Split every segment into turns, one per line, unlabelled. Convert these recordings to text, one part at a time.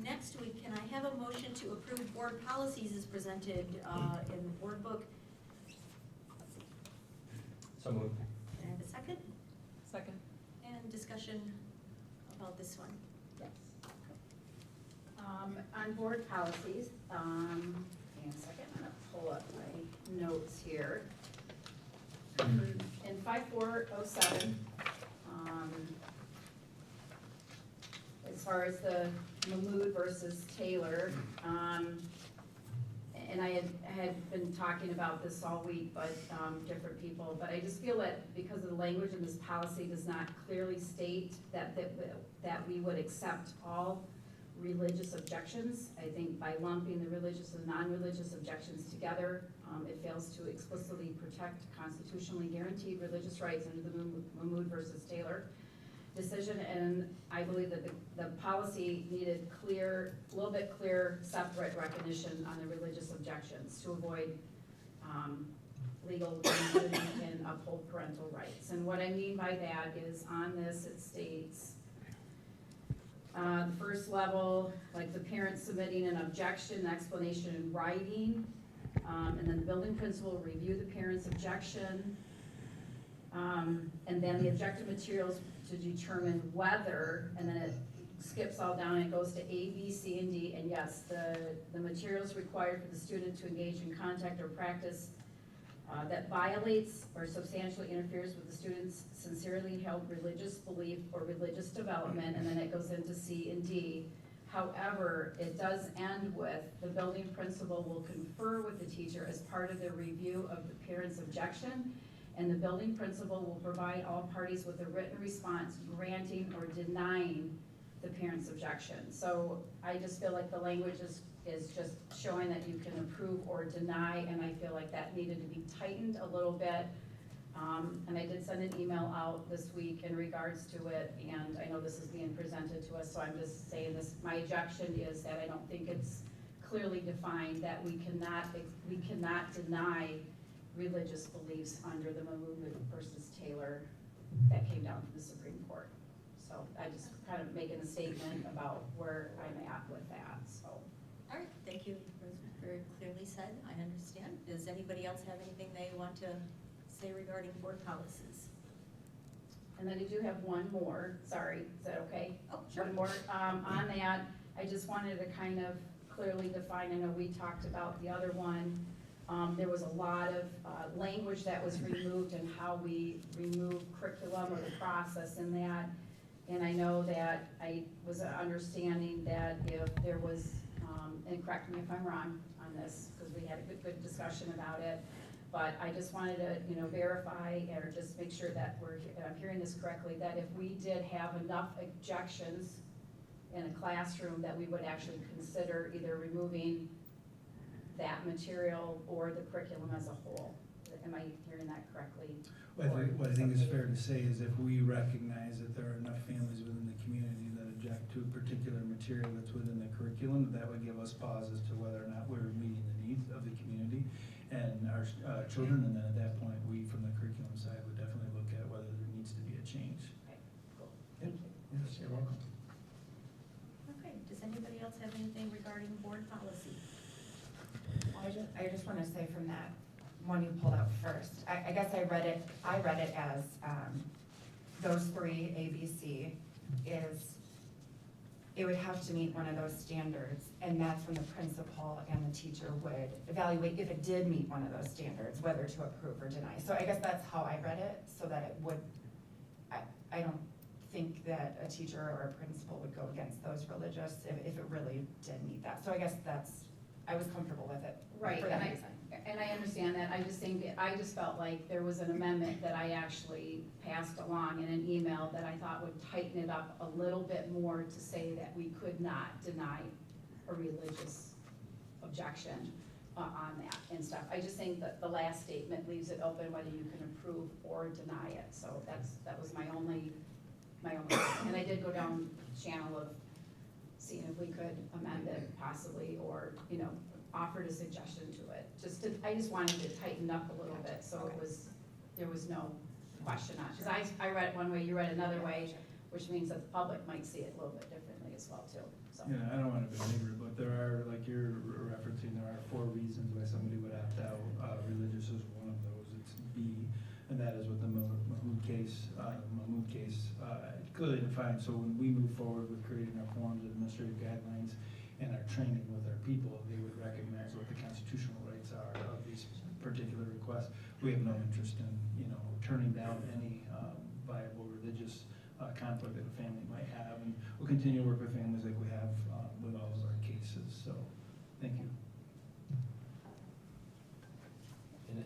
next week, can I have a motion to approve board policies as presented in the board book?
So moved.
Can I have a second?
Second.
And discussion about this one?
Yes. On board policies, hang on a second, I'm gonna pull up my notes here. In 5407, as far as the Mahmood versus Taylor, and I had been talking about this all week, but, different people, but I just feel that because of the language in this policy does not clearly state that we would accept all religious objections. I think by lumping the religious and non-religious objections together, it fails to explicitly protect constitutionally guaranteed religious rights under the Mahmood versus Taylor decision, and I believe that the policy needed a little bit clear, separate recognition on the religious objections to avoid legal immunity and uphold parental rights. And what I mean by that is on this, it states, the first level, like the parent submitting an objection, explanation in writing, and then the building principal will review the parent's objection, and then the objective materials to determine whether, and then it skips all down and it goes to A, B, C, and D, and yes, the materials required for the student to engage in contact or practice that violates or substantially interferes with the student's sincerely held religious belief or religious development, and then it goes into C and D. However, it does end with, the building principal will confer with the teacher as part of the review of the parent's objection, and the building principal will provide all parties with a written response granting or denying the parent's objection. So I just feel like the language is just showing that you can approve or deny, and I feel like that needed to be tightened a little bit. And I did send an email out this week in regards to it, and I know this is being presented to us, so I'm just saying this, my objection is that I don't think it's clearly defined that we cannot deny religious beliefs under the Mahmood versus Taylor that came down from the Supreme Court. So I just kind of making a statement about where I'm at with that, so.
All right, thank you. It was very clearly said. I understand. Does anybody else have anything they want to say regarding board policies?
And then I do have one more, sorry, is that okay?
Oh, sure.
One more, on that, I just wanted to kind of clearly define, I know we talked about the other one. There was a lot of language that was removed and how we remove curriculum or the process in that. And I know that I was understanding that if there was, and correct me if I'm wrong on this, because we had a good discussion about it, but I just wanted to, verify or just make sure that I'm hearing this correctly, that if we did have enough objections in a classroom, that we would actually consider either removing that material or the curriculum as a whole. Am I hearing that correctly?
What I think is fair to say is if we recognize that there are enough families within the community that object to a particular material that's within the curriculum, that would give us pause as to whether or not we're meeting the needs of the community and our children, and then at that point, we from the curriculum side would definitely look at whether there needs to be a change.
Okay, cool.
Yep. Yes, you're welcome.
Okay, does anybody else have anything regarding board policy?
I just want to say from that one you pulled out first, I guess I read it as those three, A, B, C, it would have to meet one of those standards, and that's when the principal and the teacher would evaluate if it did meet one of those standards, whether to approve or deny. So I guess that's how I read it, so that it would, I don't think that a teacher or a principal would go against those religious if it really did meet that. So I guess I was comfortable with it.
Right,
for that reason.
and I understand that. I just felt like there was an amendment that I actually passed along in an email that I thought would tighten it up a little bit more to say that we could not deny a religious objection on that and stuff. I just think that the last statement leaves it open whether you can approve or deny it. So that was my only, and I did go down the channel of seeing if we could amend it possibly, or, offered a suggestion to it. I just wanted to tighten up a little bit, so there was no question on it. Because I read it one way, you read it another way, which means that the public might see it a little bit differently as well too, so.
You know, I don't wanna belabor it, but there are, like you're referencing, there are 4 reasons why somebody would opt out. Religious is one of those, it's B, and that is with the Mahmood case, clearly defined. So when we move forward with creating our forms, administrative guidelines, and our training with our people, they would recognize what the constitutional rights are of these particular requests. We have no interest in, you know, turning down any viable religious conflict that a family might have, and we'll continue to work with families like we have with all of our cases, so, thank you.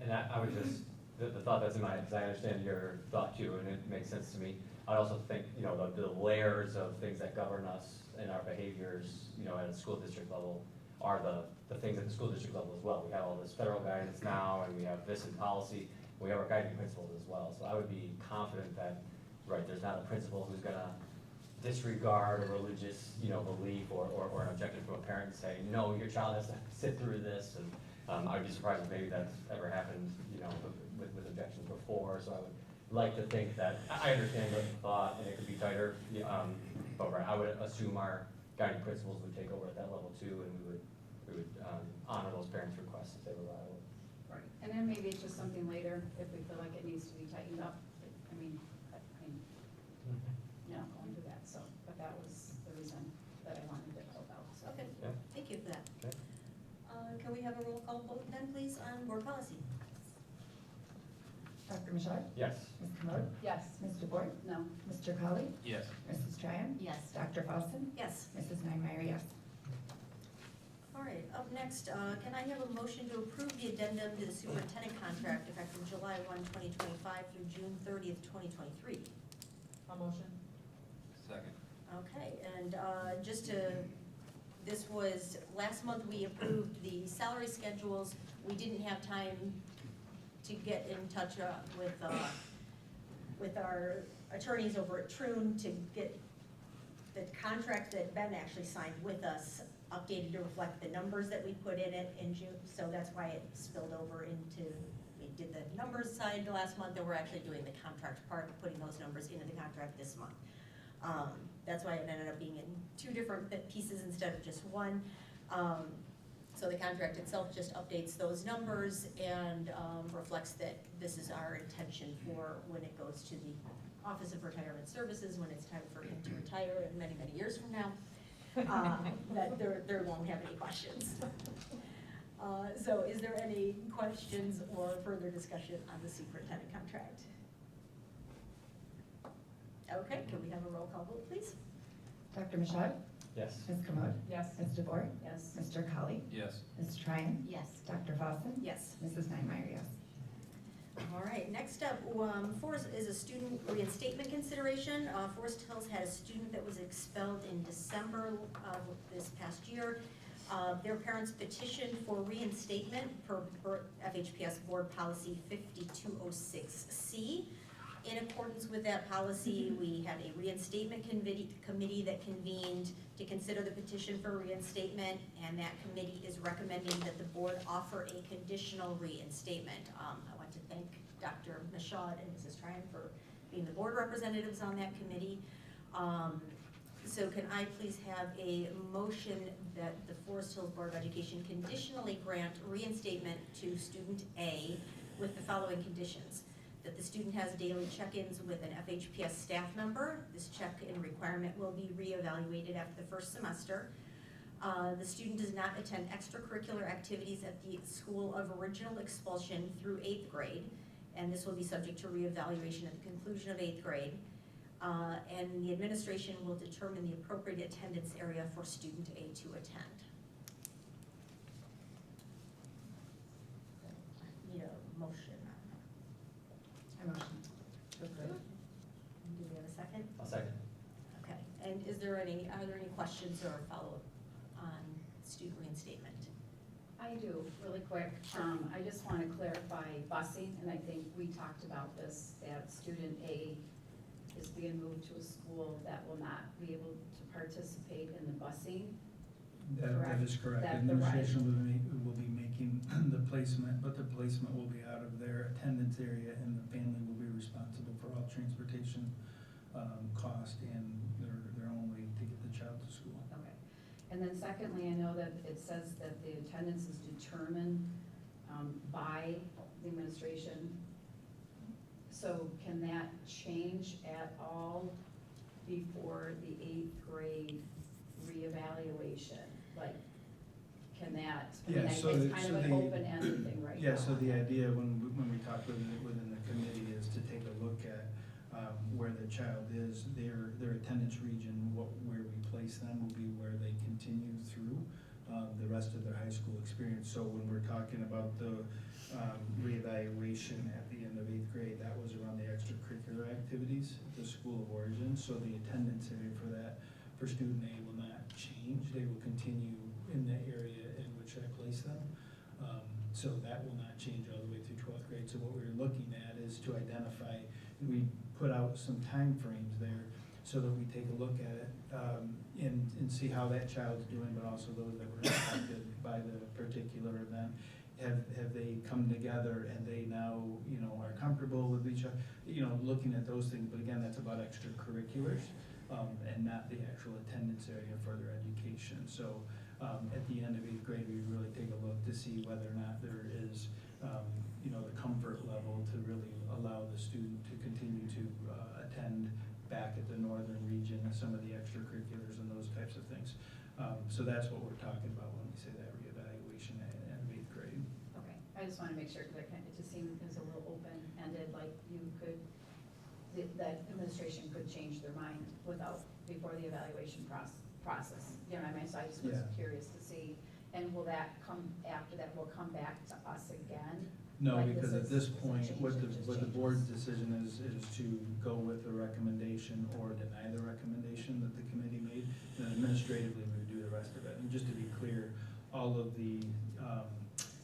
And I would just, the thought that's in my head, because I understand your thought too, and it makes sense to me. I also think, you know, the layers of things that govern us and our behaviors, you know, at a school district level are the things at the school district level as well. We have all this federal guidance now, and we have this in policy, we have our guiding principles as well. So I would be confident that, right, there's not a principal who's gonna disregard a religious, you know, belief or an objection from a parent and say, no, your child has to sit through this. And I'd be surprised if maybe that's ever happened, you know, with objections before. So I would like to think that, I understand the thought, and it could be tighter, but right, I would assume our guiding principles would take over at that level too, and we would honor those parents' requests if they were viable.
Right, and then maybe it's just something later if we feel like it needs to be tightened up. No, I won't do that, so, but that was the reason that I wanted to help out, so.
Okay,
Yeah.
thank you for that.
Okay.
Can we have a roll call vote then, please, on board policy?
Dr. Michaud?
Yes.
Ms. Commode?
Yes.
Ms. DeBoer?
No.
Mr. Colley?
Yes.
Mrs. Tryon?
Yes.
Dr. Paulson?
Yes.
Mrs. Neinmeyer, yes.
All right, up next, can I have a motion to approve the addendum to the superintendent contract effective July 1, 2025 through June 30th, 2023?
A motion?
Second.
Okay, and just to, this was, last month we approved the salary schedules. We didn't have time to get in touch with our attorneys over at Troon to get the contract that Ben actually signed with us updated to reflect the numbers that we put in it in June. So that's why it spilled over into, we did the numbers side last month, and we're actually doing the contract part, putting those numbers into the contract this month. That's why it ended up being in 2 different pieces instead of just one. So the contract itself just updates those numbers and reflects that this is our intention for when it goes to the Office of Retirement Services, when it's time for him to retire many, many years from now, that there won't have any questions. So is there any questions or further discussion on the superintendent contract? Okay, can we have a roll call vote, please?
Dr. Michaud?
Yes.
Ms. Commode?
Yes.
Ms. DeBoer?
Yes.
Mr. Colley?
Yes.
Ms. Tryon?
Yes.
Dr. Paulson?
Yes.
Mrs. Neinmeyer, yes.
All right, next up, Forest is a student reinstatement consideration. Forest Hills had a student that was expelled in December of this past year. Their parents petitioned for reinstatement per FHPS Board Policy 5206C. In accordance with that policy, we had a reinstatement committee that convened to consider the petition for reinstatement, and that committee is recommending that the board offer a conditional reinstatement. I want to thank Dr. Michaud and Mrs. Tryon for being the board representatives on that committee. So can I please have a motion that the Forest Hills Board of Education conditionally grant reinstatement to student A with the following conditions: that the student has daily check-ins with an FHPS staff member. This check-in requirement will be reevaluated after the first semester. The student does not attend extracurricular activities at the school of original expulsion through 8th grade, and this will be subject to reevaluation at the conclusion of 8th grade. And the administration will determine the appropriate attendance area for student A to attend. Need a motion on that.
I motion to approve.
Do we have a second?
I'll second.
Okay, and are there any questions or follow-up on student reinstatement?
I do, really quick. I just want to clarify busing, and I think we talked about this, that student A is being moved to a school that will not be able to participate in the busing.
That is correct.
That's the right.
Administration will be making the placement, but the placement will be out of their attendance area, and the family will be responsible for all transportation cost and their own way to get the child to school.
Okay. And then secondly, I know that it says that the attendance is determined by the administration. So can that change at all before the 8th grade reevaluation? Like, can that, I mean,
Yeah, so
it's
the-
kind
so
of an
the-
open-ended thing right now.
Yeah, so the idea when we talk within the committee is to take a look at where the child is, their attendance region, where we place them will be where they continue through the rest of their high school experience. So when we're talking about the reevaluation at the end of 8th grade, that was around the extracurricular activities at the school of origin. So the attendance area for that, for student A will not change. They will continue in the area in which I place them. So that will not change all the way through 12th grade. So what we're looking at is to identify, we put out some time frames there so that we take a look at it and see how that child's doing, but also those that were impacted by the particular event. Have they come together and they now, are comfortable with each other, looking at those things. But again, that's about extracurriculars and not the actual attendance area for their education. So at the end of 8th grade, we really take a look to see whether or not there is, the comfort level to really allow the student to continue to attend back at the northern region, some of the extracurriculars and those types of things. So that's what we're talking about when we say that reevaluation at 8th grade.
Okay, I just want to make sure, because it just seemed it was a little open-ended, like you could, that administration could change their mind before the evaluation process. You know what I mean? So I just was
Yeah.
curious to see, and will that come, after that, will come back to us again?
No,
Like
because at this point,
change,
what
it
the
just
board's
changes.
decision is to go with the recommendation or deny the recommendation that the committee made. Then administratively, we would do the rest of it. And just to be clear, all of the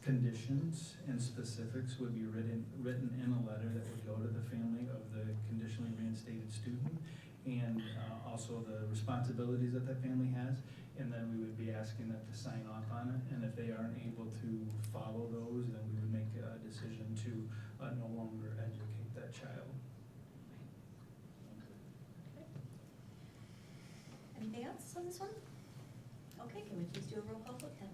conditions and specifics would be written in a letter that would go to the family of the conditionally reinstated student, and also the responsibilities that family has. And then we would be asking them to sign off on it, and if they aren't able to follow those, then we would make a decision to no longer educate that child.
Anything else on this one? Okay, can we please do a roll call vote then?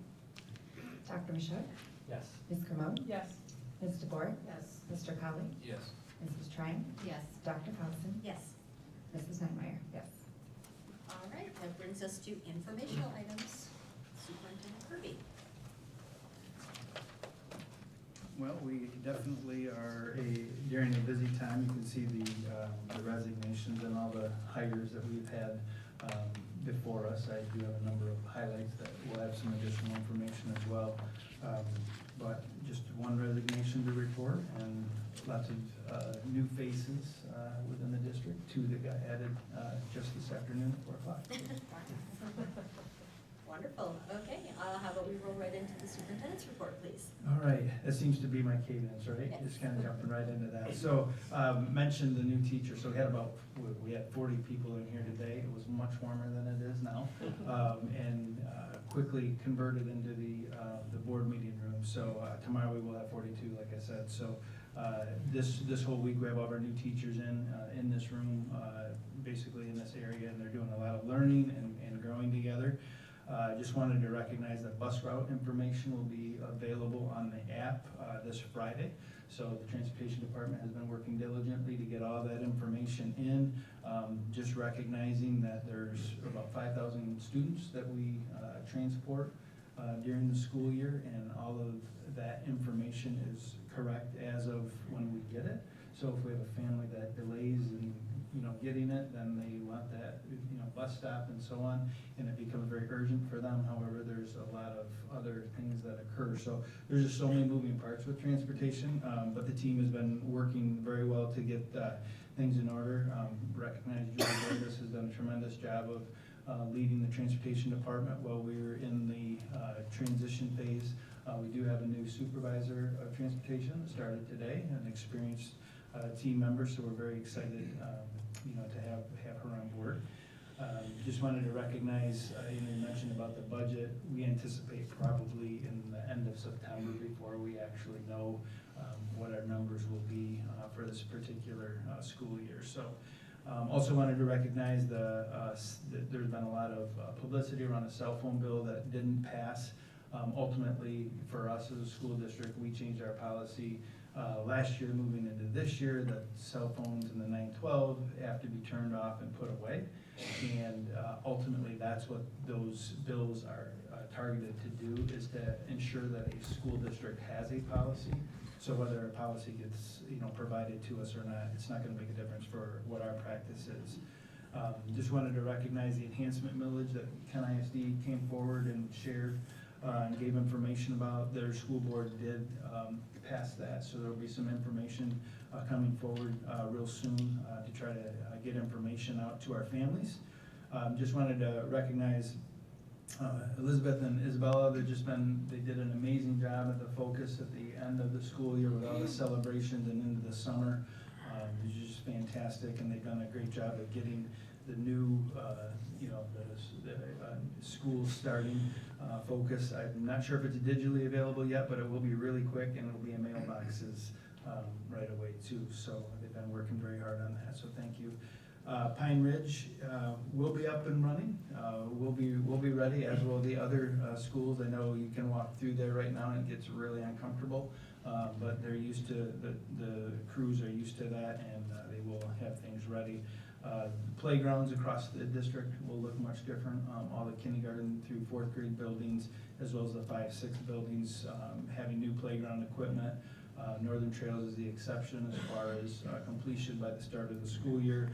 Dr. Michaud?
Yes.
Ms. Crimone?
Yes.
Ms. DeBoer?
Yes.
Mr. Colley?
Yes.
Mrs. Trine?
Yes.
Dr. Paulson?
Yes.
Mrs. Neinmeyer? Yes.
All right, that brings us to informational items. Superintendent Kirby.
Well, we definitely are during a busy time. You can see the resignations and all the hires that we've had before us. I do have a number of highlights that will have some additional information as well. But just one resignation to report, and lots of new faces within the district. 2 that got added just this afternoon at 4 o'clock.
Wonderful, okay, how about we roll right into the superintendent's report, please?
All right, that seems to be my cadence, right?
Yes.
Just kind of jumping right into that. So, mentioned the new teacher, so we had 40 people in here today. It was much warmer than it is now. And quickly converted into the board meeting room. So tomorrow we will have 42, like I said. So this whole week we have all of our new teachers in this room, basically in this area, and they're doing a lot of learning and growing together. Just wanted to recognize that bus route information will be available on the app this Friday. So the transportation department has been working diligently to get all that information in. Just recognizing that there's about 5,000 students that we transport during the school year, and all of that information is correct as of when we get it. So if we have a family that delays in getting it, then they want that bus stop and so on, and it becomes very urgent for them. However, there's a lot of other things that occur. So there's just so many moving parts with transportation, but the team has been working very well to get things in order. Recognize Julie Davis has done a tremendous job of leading the transportation department while we're in the transition phase. We do have a new supervisor of transportation that started today, an experienced team member, so we're very excited to have her on board. Just wanted to recognize, you mentioned about the budget. We anticipate probably in the end of September before we actually know what our numbers will be for this particular school year. So Also wanted to recognize that there's been a lot of publicity around a cell phone bill that didn't pass. Ultimately, for us as a school district, we changed our policy last year, moving into this year, that cell phones in the 912 have to be turned off and put away. And ultimately, that's what those bills are targeted to do, is to ensure that a school district has a policy. So whether a policy gets, provided to us or not, it's not gonna make a difference for what our practice is. Just wanted to recognize the enhancement millage that Kent ISD came forward and shared and gave information about. Their school board did pass that, so there'll be some information coming forward real soon to try to get information out to our families. Just wanted to recognize Elizabeth and Isabella. They did an amazing job at the Focus at the end of the school year with all the celebrations and into the summer. It was just fantastic, and they've done a great job of getting the new, the school starting Focus. I'm not sure if it's digitally available yet, but it will be really quick, and it'll be in mailboxes right away too. So they've been working very hard on that, so thank you. Pine Ridge will be up and running. We'll be ready, as will the other schools. I know you can walk through there right now and it gets really uncomfortable, but they're used to, the crews are used to that, and they will have things ready. Playgrounds across the district will look much different. All the kindergarten through 4th grade buildings, as well as the 5, 6 buildings, having new playground equipment. Northern Trails is the exception as far as completion by the start of the school year.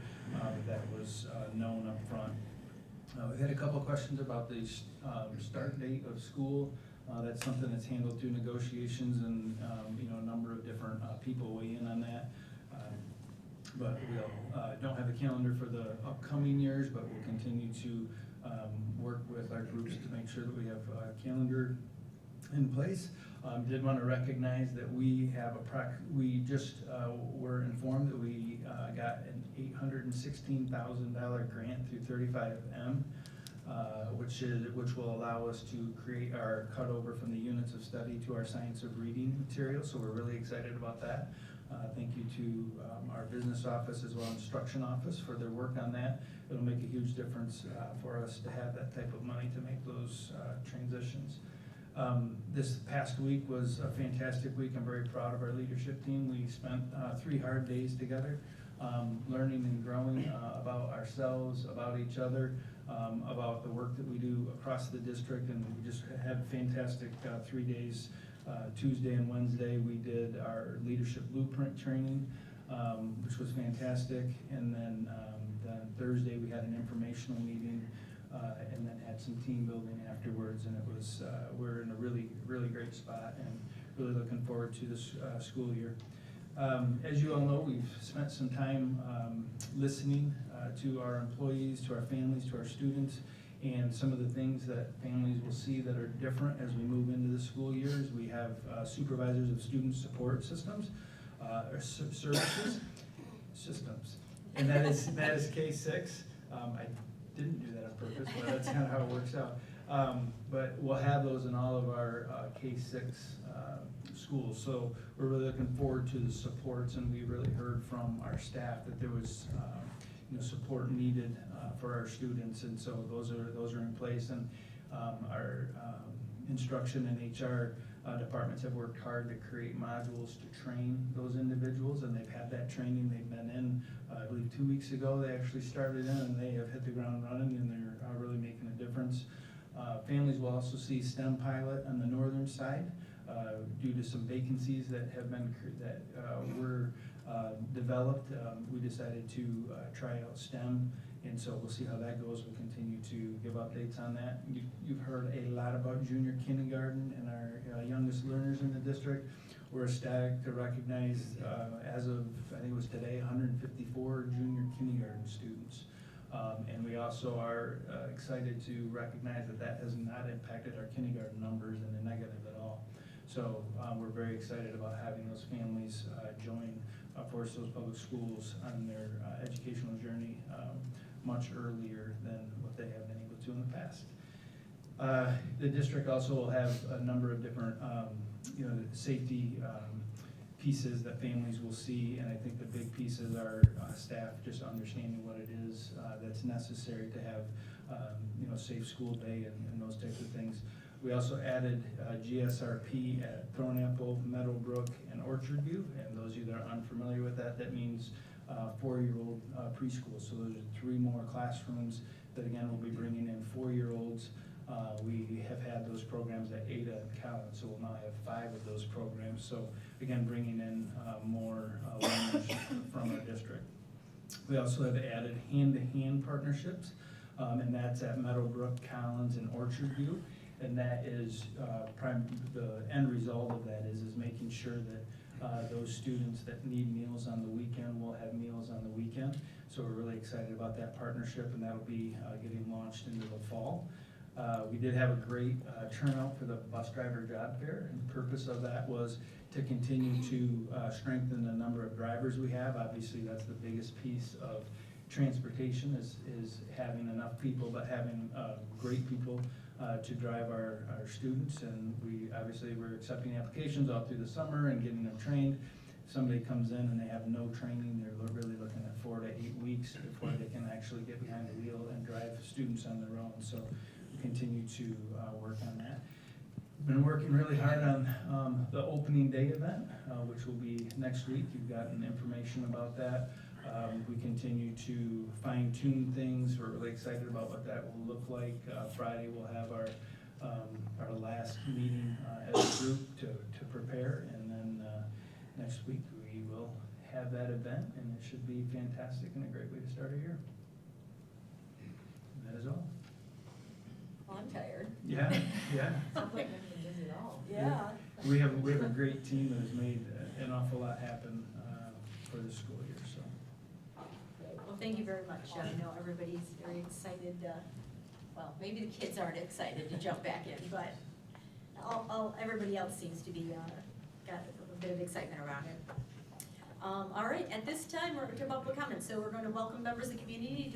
That was known up front. We had a couple questions about the start date of school. That's something that's handled through negotiations, and a number of different people weigh in on that. But we don't have a calendar for the upcoming years, but we'll continue to work with our groups to make sure that we have a calendar in place. Did want to recognize that we have we just were informed that we got an $816,000 grant through 35M, which will allow us to create our cutover from the units of study to our science of reading material. So we're really excited about that. Thank you to our business office as well as instruction office for their work on that. It'll make a huge difference for us to have that type of money to make those transitions. This past week was a fantastic week. I'm very proud of our leadership team. We spent 3 hard days together, learning and growing about ourselves, about each other, about the work that we do across the district, and we just had fantastic 3 days. Tuesday and Wednesday we did our leadership blueprint training, which was fantastic, and then Thursday we had an informational meeting, and then had some team building afterwards, and it was we're in a really great spot, and really looking forward to this school year. As you all know, we've spent some time listening to our employees, to our families, to our students, and some of the things that families will see that are different as we move into the school years. We have supervisors of student support systems, or services, systems, and that is K6. I didn't do that on purpose, but that's kind of how it works out. But we'll have those in all of our K6 schools. So we're really looking forward to the supports, and we really heard from our staff that there was support needed for our students, and so those are in place. And our instruction and HR departments have worked hard to create modules to train those individuals, and they've had that training. They've been in, I believe 2 weeks ago, they actually started in, and they have hit the ground running, and they're really making a difference. Families will also see STEM pilot on the northern side due to some vacancies that have been were developed. We decided to try out STEM, and so we'll see how that goes. We'll continue to give updates on that. You've heard a lot about junior kindergarten and our youngest learners in the district. We're ecstatic to recognize, as of, I think it was today, 154 junior kindergarten students. And we also are excited to recognize that has not impacted our kindergarten numbers in a negative at all. So we're very excited about having those families join Forest Hills Public Schools on their educational journey much earlier than what they have been able to in the past. The district also will have a number of different safety pieces that families will see, and I think the big pieces are staff just understanding what it is that's necessary to have, safe school day and those types of things. We also added GSRP at Thornapple, Meadowbrook, and Orchard View, and those of you that are unfamiliar with that, that means 4-year-old preschool. So those are 3 more classrooms that again will be bringing in 4-year-olds. We have had those programs at Ada and Collins, so we'll now have 5 of those programs. So again, bringing in more learners from our district. We also have added hand-to-hand partnerships, and that's at Meadowbrook, Collins, and Orchard View. And that is, the end result of that is making sure that those students that need meals on the weekend will have meals on the weekend. So we're really excited about that partnership, and that'll be getting launched into the fall. We did have a great turnout for the bus driver job fair, and the purpose of that was to continue to strengthen the number of drivers we have. Obviously, that's the biggest piece of transportation is having enough people, but having great people to drive our students. And we're accepting applications all through the summer and getting them trained. If somebody comes in and they have no training, they're really looking at 4 to 8 weeks before they can actually get behind the wheel and drive students on their own. So we continue to work on that. Been working really hard on the opening day event, which will be next week. You've gotten information about that. We continue to fine tune things. We're really excited about what that will look like. Friday we'll have our last meeting as a group to prepare, and then next week we will have that event, and it should be fantastic and a great way to start a year. And that is all.
Well, I'm tired.
Yeah.
Sounds like nothing busy at all.
Yeah.
We have a great team that has made an awful lot happen for this school year. So.
Well, thank you very much. I know everybody's very excited. Well, maybe the kids aren't excited to jump back in, but everybody else seems to be got a bit of excitement around it. All right, at this time, we're to public comment, so we're going to welcome members of the community to